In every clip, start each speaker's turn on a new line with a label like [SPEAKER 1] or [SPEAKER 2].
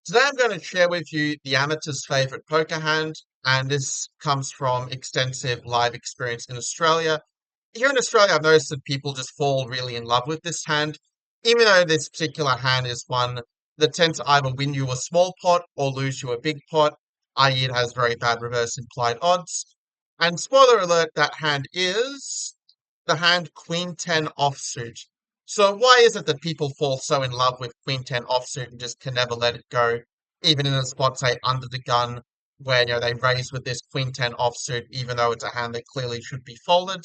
[SPEAKER 1] Today I'm going to share with you the amateur's favorite poker hand, and this comes from extensive live experience in Australia. Here in Australia, I've noticed that people just fall really in love with this hand, even though this particular hand is one that tends to either win you a small pot or lose you a big pot, i.e., it has very bad reverse implied odds. And spoiler alert, that hand is the hand Queen 10 offsuit. So why is it that people fall so in love with Queen 10 offsuit and just can never let it go, even in a spot, say, under the gun, where they raise with this Queen 10 offsuit, even though it's a hand that clearly should be folded?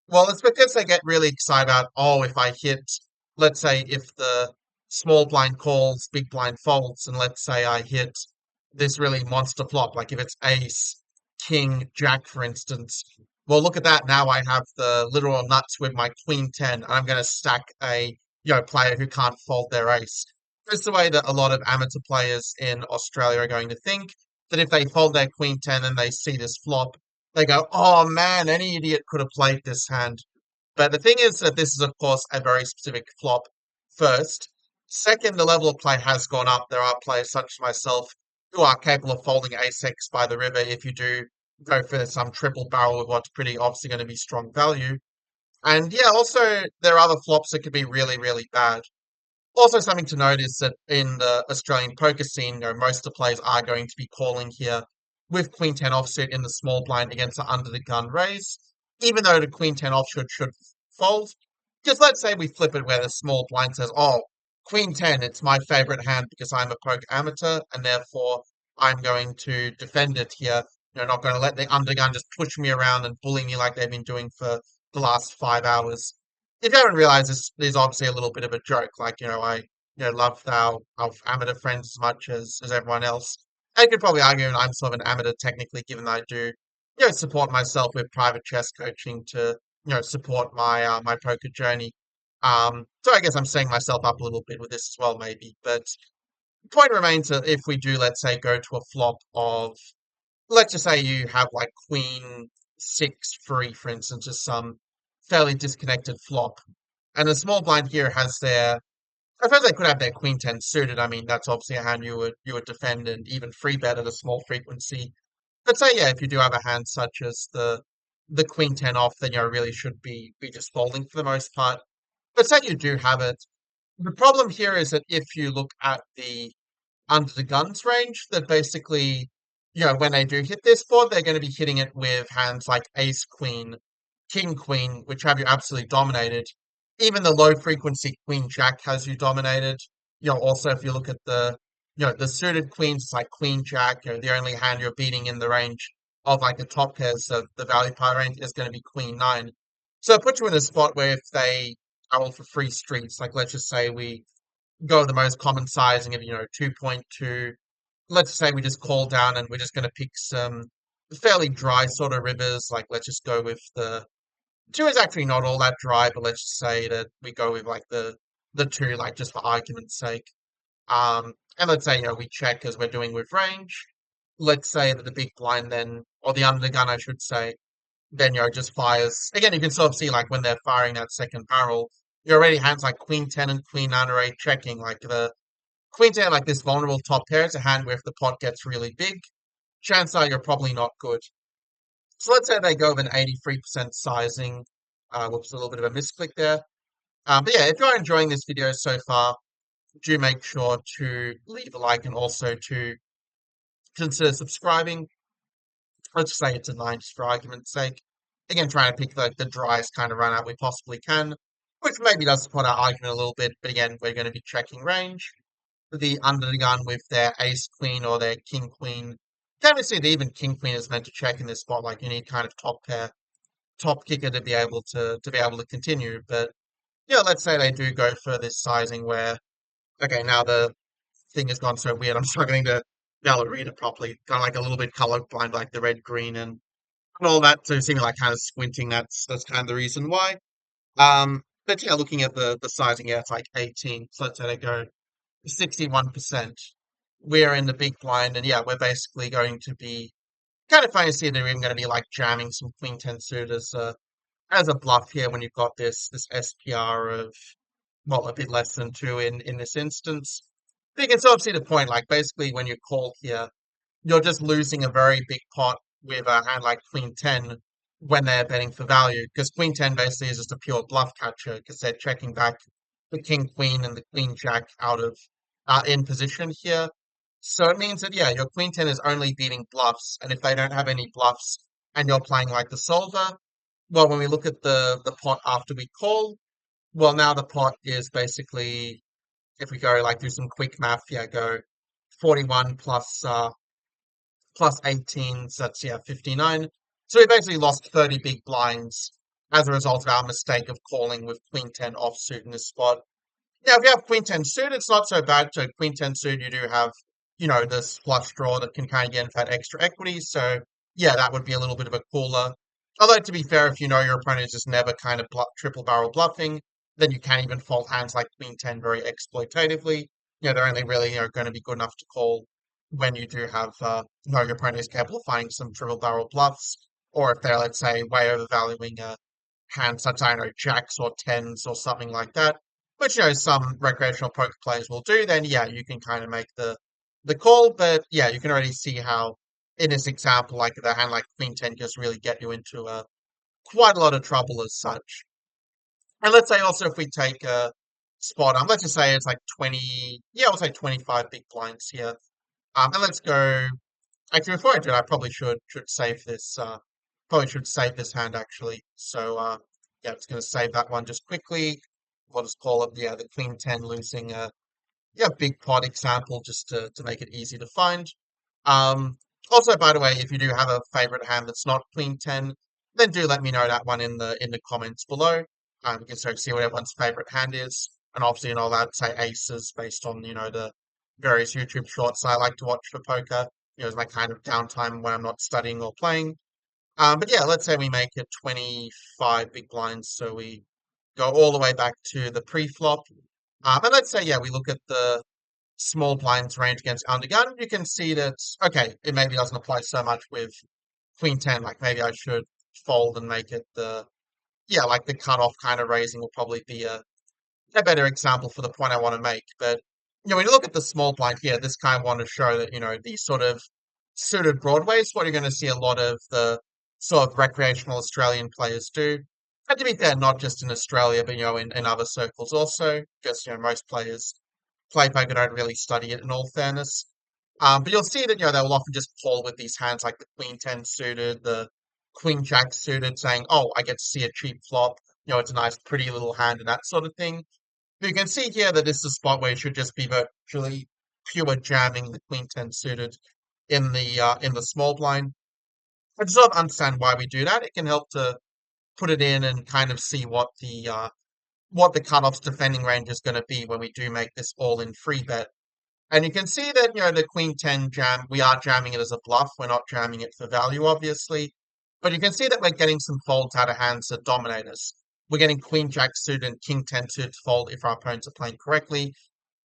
[SPEAKER 1] Well, it's because they get really excited about, oh, if I hit, let's say, if the small blind calls, big blind folds, and let's say I hit this really monster flop, like if it's ace, king, jack, for instance. Well, look at that. Now I have the literal nuts with my queen 10, and I'm going to stack a player who can't fold their ace. It's the way that a lot of amateur players in Australia are going to think that if they fold their queen 10 and they see this flop, they go, oh man, any idiot could have played this hand. But the thing is that this is, of course, a very specific flop, first. Second, the level of play has gone up. There are players such as myself who are capable of folding ace-x by the river if you do go for some triple barrel with what's pretty obviously going to be strong value. And yeah, also, there are other flops that could be really, really bad. Also, something to note is that in the Australian poker scene, most of the players are going to be calling here with Queen 10 offsuit in the small blind against the under the gun raise, even though the Queen 10 offsuit should fold. Just let's say we flip it where the small blind says, oh, Queen 10, it's my favorite hand because I'm a poker amateur, and therefore I'm going to defend it here. Not going to let the undergun just push me around and bully me like they've been doing for the last 5 hours. If you haven't realized, this is obviously a little bit of a joke. Like, I love our amateur friends as much as everyone else. I could probably argue I'm sort of an amateur technically, given that I do, support myself with private chess coaching to, support my poker journey. So I guess I'm setting myself up a little bit with this as well, maybe. But the point remains that if we do, let's say, go to a flop of, let's just say you have like Queen 6 free, for instance, just some fairly disconnected flop. And the small blind here has their, I suppose they could have their Queen 10 suited. I mean, that's obviously a hand you would defend and even free bet at a small frequency. But say, yeah, if you do have a hand such as the Queen 10 off, then you really should be just folding for the most part. But say you do have it, the problem here is that if you look at the under the guns range, that basically, when they do hit this board, they're going to be hitting it with hands like ace queen, king queen, which have you absolutely dominated. Even the low frequency queen jack has you dominated. Also if you look at the suited queens, it's like queen jack, the only hand you're beating in the range of like the top pairs of the value power range is going to be queen nine. So it puts you in a spot where if they are all for free streets, like let's just say we go the most common sizing of 2.2. Let's say we just call down and we're just going to pick some fairly dry sort of rivers, like let's just go with the two is actually not all that dry, but let's just say that we go with like the two, like just for argument's sake. And let's say we check as we're doing with range. Let's say that the big blind then, or the undergun I should say, then just fires. Again, you can sort of see like when they're firing that second barrel, you already hands like Queen 10 and Queen 9 are already checking. Like the Queen 10, like this vulnerable top pair, is a hand where if the pot gets really big, chances are you're probably not good. So let's say they go with an 83% sizing. Whoops, a little bit of a misclick there. But yeah, if you're enjoying this video so far, do make sure to leave a like and also to consider subscribing. Let's say it's a 9 just for argument's sake. Again, trying to pick the driest kind of run out we possibly can, which maybe does support our argument a little bit, but again, we're going to be checking range. The under the gun with their ace queen or their king queen. Can't even see that even king queen is meant to check in this spot. Like you need kind of top pair, top kicker to be able to continue. But let's say they do go for this sizing where okay, now the thing has gone so weird. I'm struggling to be able to read it properly. Kind of like a little bit colorblind, like the red, green, and all that. So seeming like kind of squinting. That's kind of the reason why. But yeah, looking at the sizing, yeah, it's like 18. So let's say they go 61%. We're in the big blind, and yeah, we're basically going to be kind of funny to see they're even going to be like jamming some Queen 10 suit as a bluff here when you've got this SPR of well a bit less than two in this instance. But you can sort of see the point, like basically when you call here, you're just losing a very big pot with a hand like Queen 10 when they're betting for value, because Queen 10 basically is just a pure bluff catcher because they're checking back the King Queen and the Queen Jack out of in position here. So it means that yeah, your Queen 10 is only beating bluffs, and if they don't have any bluffs and you're playing like the solver, well, when we look at the pot after we call, well now the pot is basically if we go like do some quick math, yeah, go 41 plus 18, so that's yeah, 59. So we basically lost 30 big blinds as a result of our mistake of calling with Queen 10 offsuit in this spot. Now, if you have Queen 10 suit, it's not so bad. So Queen 10 suit, you do have, this flush draw that can kind of get into that extra equity. So yeah, that would be a little bit of a cooler. Although to be fair, if you know your opponent is just never kind of triple barrel bluffing, then you can even fold hands like Queen 10 very exploitatively. They're only really, going to be good enough to call when you do have, your opponent is capable of finding some triple barrel bluffs, or if they're, let's say, way overvaluing a hand such, I don't know, jacks or tens or something like that, which some recreational poker players will do, then yeah, you can kind of make the call. But yeah, you can already see how in this example, like the hand like Queen 10 just really get you into quite a lot of trouble as such. And let's say also if we take a spot, let's just say it's like 20, yeah, I'll say 25 big blinds here. And let's go. Actually, before I do, I probably should save this. Probably should save this hand actually. So yeah, it's going to save that one just quickly. We'll just call it yeah the Queen 10 losing a yeah big pot example just to make it easy to find. Um, Also, by the way, if you do have a favorite hand that's not Queen 10, then do let me know that one in the comments below. We can sort of see what everyone's favorite hand is, and obviously you're not allowed to say aces based on the various YouTube shorts I like to watch for poker. It's my kind of downtime when I'm not studying or playing. But yeah, let's say we make it 25 big blinds, so we go all the way back to the pre-flop. And let's say, yeah, we look at the small blinds range against undergun. You can see that, okay, it maybe doesn't apply so much with Queen 10. Like maybe I should fold and make it yeah, like the cutoff kind of raising will probably be a better example for the point I want to make. But when you look at the small blind here, this kind of want to show that these sort of suited broadways, what you're going to see a lot of the sort of recreational Australian players do. And to be fair, not just in Australia, but in other circles also. Just most players play poker don't really study it in all fairness. But you'll see that they'll often just call with these hands like the Queen 10 suited, the Queen Jack suited, saying, "Oh, I get to see a cheap flop. It's a nice, pretty little hand and that sort of thing." You can see here that this is a spot where you should just be virtually pure jamming the Queen 10 suited in the small blind. And to sort of understand why we do that, it can help to put it in and kind of see what the cutoff's defending range is going to be when we do make this all-in free bet. And you can see that the Queen 10 jam, we are jamming it as a bluff. We're not jamming it for value, obviously. But you can see that we're getting some folds out of hands that dominate us. We're getting Queen Jack suited and King 10 suited to fold if our opponents are playing correctly.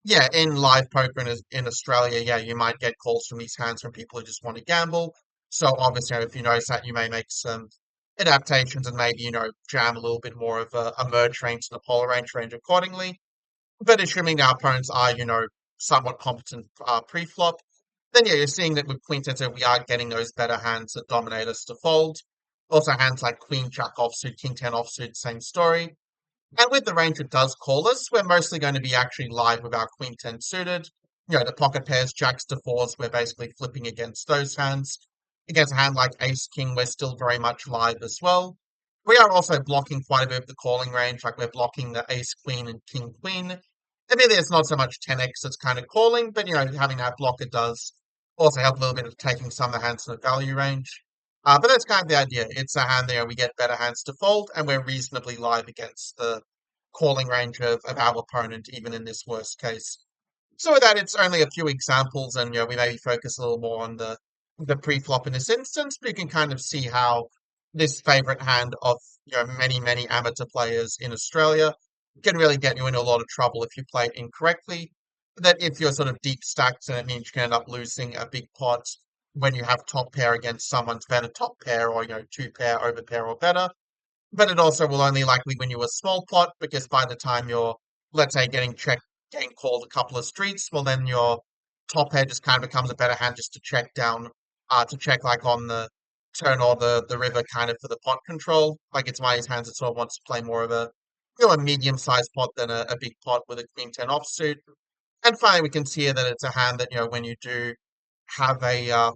[SPEAKER 1] Yeah, in live poker in Australia, yeah, you might get calls from these hands from people who just want to gamble. So obviously, if you notice that, you may make some adaptations and maybe, jam a little bit more of a merge range and a polar range accordingly. But assuming our opponents are, somewhat competent pre-flop, then yeah, you're seeing that with Queen 10, so we are getting those better hands that dominate us to fold. Also, hands like Queen Jack offsuit, King 10 offsuit, same story. And with the range that does call us, we're mostly going to be actually live with our Queen 10 suited. The pocket pairs, Jacks to fours, we're basically flipping against those hands. Against a hand like Ace King, we're still very much live as well. We are also blocking quite a bit of the calling range, like we're blocking the Ace Queen and King Queen. Maybe there's not so much 10x that's kind of calling, but having that blocker does also help a little bit of taking some of the hands in the value range. But that's kind of the idea. It's a hand there, we get better hands to fold, and we're reasonably live against the calling range of our opponent, even in this worst case. So with that, it's only a few examples, and we maybe focus a little more on the pre-flop in this instance, but you can kind of see how this favorite hand of many amateur players in Australia can really get you into a lot of trouble if you play it incorrectly. That if you're sort of deep stacked, and it means you can end up losing a big pot when you have top pair against someone's better top pair, or two pair, over pair, or better. But it also will only likely win you a small pot because by the time you're, let's say, getting called a couple of streets, well then your top pair just kind of becomes a better hand just to check down, to check like on the turn or the river kind of for the pot control. Like it's one of these hands that sort of wants to play more of a a medium-sized pot than a big pot with a queen ten offsuit. And finally, we can see here that it's a hand that, when you do have a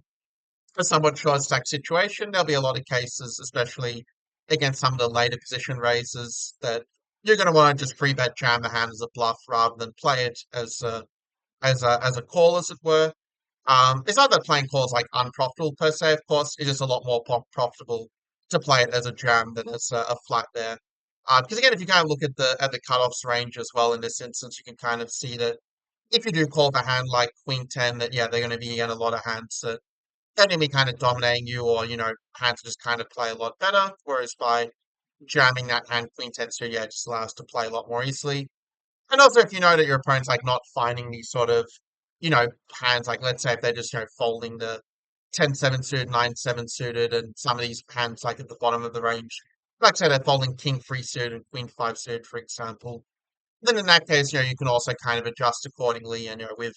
[SPEAKER 1] somewhat short stack situation, there'll be a lot of cases, especially against some of the later position raises, that you're going to want to just free bet jam the hand as a bluff rather than play it as a call, as it were. It's not that playing call is like unprofitable per se, of course. It's just a lot more profitable to play it as a jam than as a flat there. Because again, if you kind of look at the cutoffs range as well in this instance, you can kind of see that if you do call the hand like Queen 10, that yeah, they're going to be again a lot of hands that enemy kind of dominating you, or hands just kind of play a lot better. Whereas by jamming that hand Queen 10 suit, yeah, it just allows to play a lot more easily. And also, if you know that your opponent's like not finding these sort of, hands, like let's say if they're just, folding the 10-7 suited, 9-7 suited, and some of these hands like at the bottom of the range, like say they're folding King 3 suited and Queen 5 suited, for example, then in that case, you can also kind of adjust accordingly. And, with,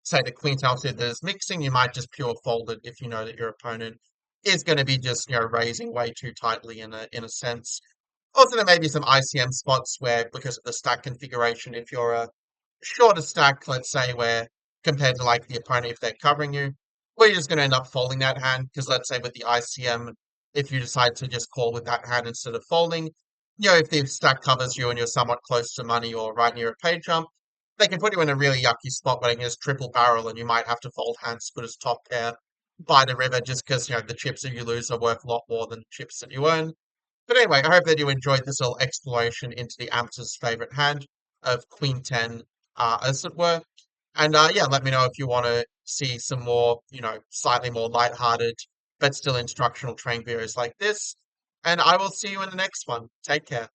[SPEAKER 1] say, the Queen 10 suited that is mixing, you might just pure fold it if you know that your opponent is going to be just, raising way too tightly in a sense. Also, there may be some ICM spots where, because of the stack configuration, if you're a shorter stack, let's say, where compared to like the opponent, if they're covering you, well, you're just going to end up folding that hand. Because let's say with the ICM, if you decide to just call with that hand instead of folding, if the stack covers you and you're somewhat close to money or right near a pay jump, they can put you in a really yucky spot where they can just triple barrel and you might have to fold hands put as top pair by the river just because, the chips that you lose are worth a lot more than the chips that you earn. But anyway, I hope that you enjoyed this little exploration into the amateur's favorite hand of Queen 10, as it were. And yeah, let me know if you want to see some more, slightly more lighthearted, but still instructional train videos like this. And I will see you in the next one. Take care.